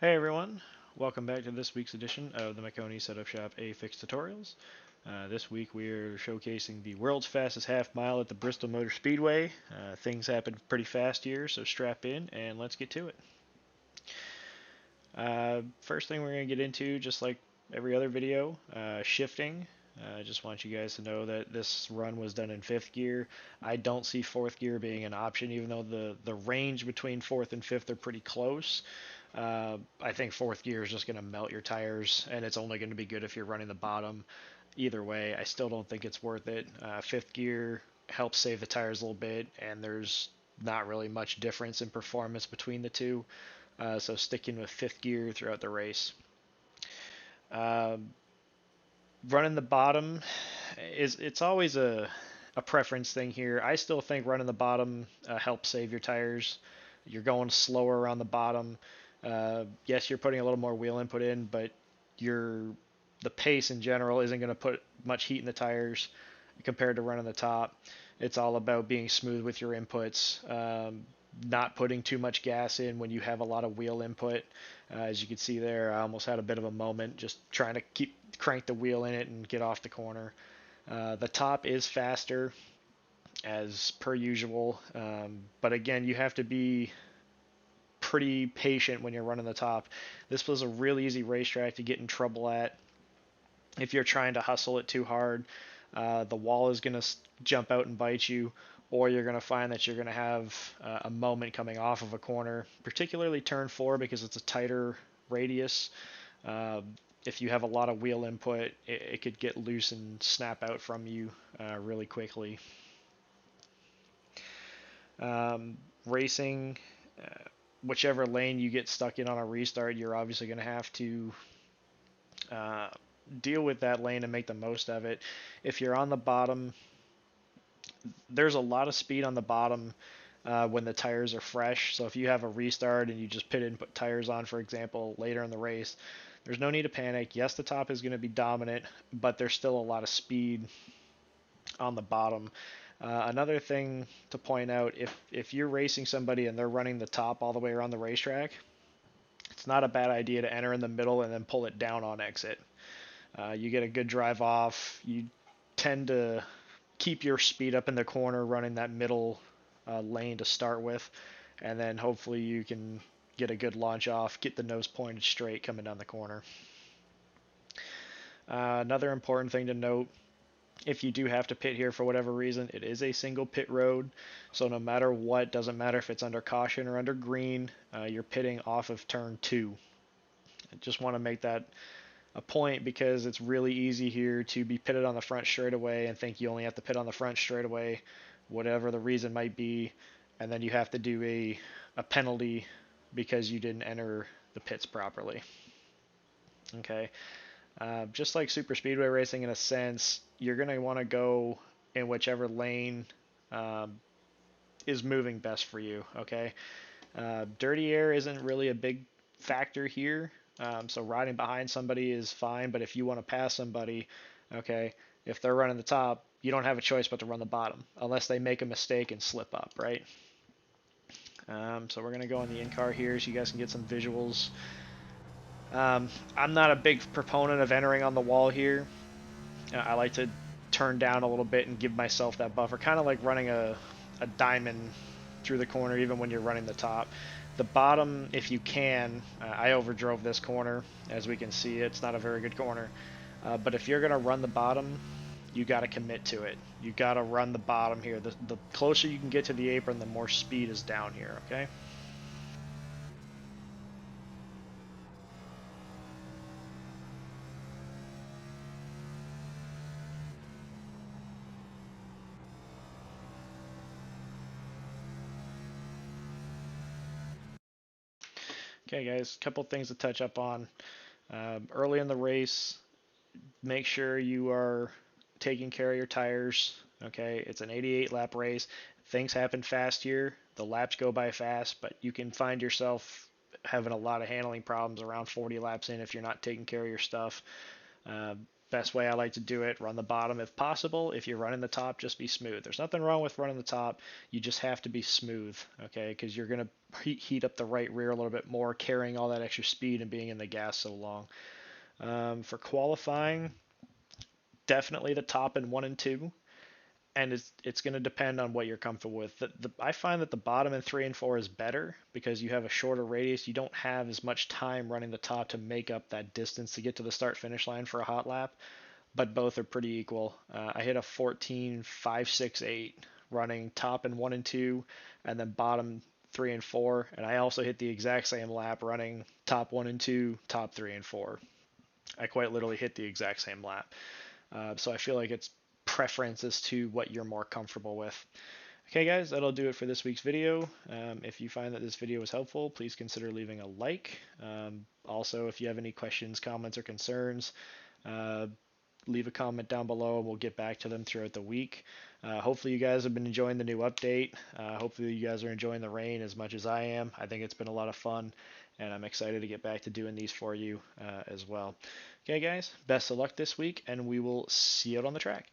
Hey everyone, welcome back to this week's edition of the Maconi Setup Shop A-Fix Tutorials. This week we're showcasing the world's fastest half mile at the Bristol Motor Speedway. Things happen pretty fast here, so strap in and let's get to it. First thing we're going to get into, just like every other video, shifting. I just want you guys to know that this run was done in fifth gear. I don't see fourth gear being an option, even though the range between fourth and fifth are pretty close. I think fourth gear is just going to melt your tires, and it's only going to be good if you're running the bottom. Either way, I still don't think it's worth it. Fifth gear helps save the tires a little bit, and there's not really much difference in performance between the two. So sticking with fifth gear throughout the race. Um, Running the bottom it's always a preference thing here. I still think running the bottom helps save your tires. You're going slower around the bottom. Yes, you're putting a little more wheel input in, but your the pace in general isn't going to put much heat in the tires compared to running the top. It's all about being smooth with your inputs, not putting too much gas in when you have a lot of wheel input. As you can see there, I almost had a bit of a moment just trying to crank the wheel in it and get off the corner. The top is faster as per usual, but again, you have to be pretty patient when you're running the top. This was a really easy racetrack to get in trouble at if you're trying to hustle it too hard. The wall is going to jump out and bite you, or you're going to find that you're going to have a moment coming off of a corner, particularly turn four because it's a tighter radius. Uh, if you have a lot of wheel input, it could get loose and snap out from you really quickly. Racing, whichever lane you get stuck in on a restart, you're obviously going to have to uh, deal with that lane and make the most of it. If you're on the bottom, there's a lot of speed on the bottom when the tires are fresh. So if you have a restart and you just pit and put tires on, for example, later in the race, there's no need to panic. Yes, the top is going to be dominant, but there's still a lot of speed on the bottom. Another thing to point out, if you're racing somebody and they're running the top all the way around the racetrack, it's not a bad idea to enter in the middle and then pull it down on exit. You get a good drive off. You tend to keep your speed up in the corner running that middle lane to start with, and then hopefully you can get a good launch off, get the nose pointed straight coming down the corner. Another important thing to note, if you do have to pit here for whatever reason, it is a single pit road, so no matter what, doesn't matter if it's under caution or under green, you're pitting off of turn 2. I just want to make that a point because it's really easy here to be pitted on the front straightaway and think you only have to pit on the front straightaway, whatever the reason might be, and then you have to do a penalty because you didn't enter the pits properly. Okay, just like super speedway racing, in a sense, you're going to want to go in whichever lane um, is moving best for you. Okay, dirty air isn't really a big factor here. So riding behind somebody is fine, but if you want to pass somebody, okay, if they're running the top, you don't have a choice but to run the bottom unless they make a mistake and slip up, right? So we're going to go on the in-car here so you guys can get some visuals. I'm not a big proponent of entering on the wall here. I like to turn down a little bit and give myself that buffer, kind of like running a diamond through the corner even when you're running the top. The bottom, if you can, I overdrove this corner. As we can see, it's not a very good corner. But if you're going to run the bottom, you got to commit to it. You got to run the bottom here. The closer you can get to the apron, the more speed is down here, okay? Okay, guys, a couple things to touch up on. Early in the race, make sure you are taking care of your tires. Okay, it's an 88 lap race. Things happen fast here. The laps go by fast, but you can find yourself having a lot of handling problems around 40 laps in if you're not taking care of your stuff. Uh, best way I like to do it, run the bottom if possible. If you're running the top, just be smooth. There's nothing wrong with running the top. You just have to be smooth, okay? Because you're going to heat up the right rear a little bit more, carrying all that extra speed and being in the gas so long. For qualifying, definitely the top in 1 and 2. And it's going to depend on what you're comfortable with. I find that the bottom in 3 and 4 is better because you have a shorter radius. You don't have as much time running the top to make up that distance to get to the start finish line for a hot lap, but both are pretty equal. I hit a 14.568 running top in 1 and 2, and then bottom 3 and 4. And I also hit the exact same lap running top 1 and 2, top 3 and 4. I quite literally hit the exact same lap. So I feel like it's preference as to what you're more comfortable with. Okay, guys, that'll do it for this week's video. If you find that this video was helpful, please consider leaving a like. Also, if you have any questions, comments, or concerns, leave a comment down below and we'll get back to them throughout the week. Hopefully you guys have been enjoying the new update. Hopefully you guys are enjoying the rain as much as I am. I think it's been a lot of fun and I'm excited to get back to doing these for you as well. Okay guys, best of luck this week and we will see you out on the track.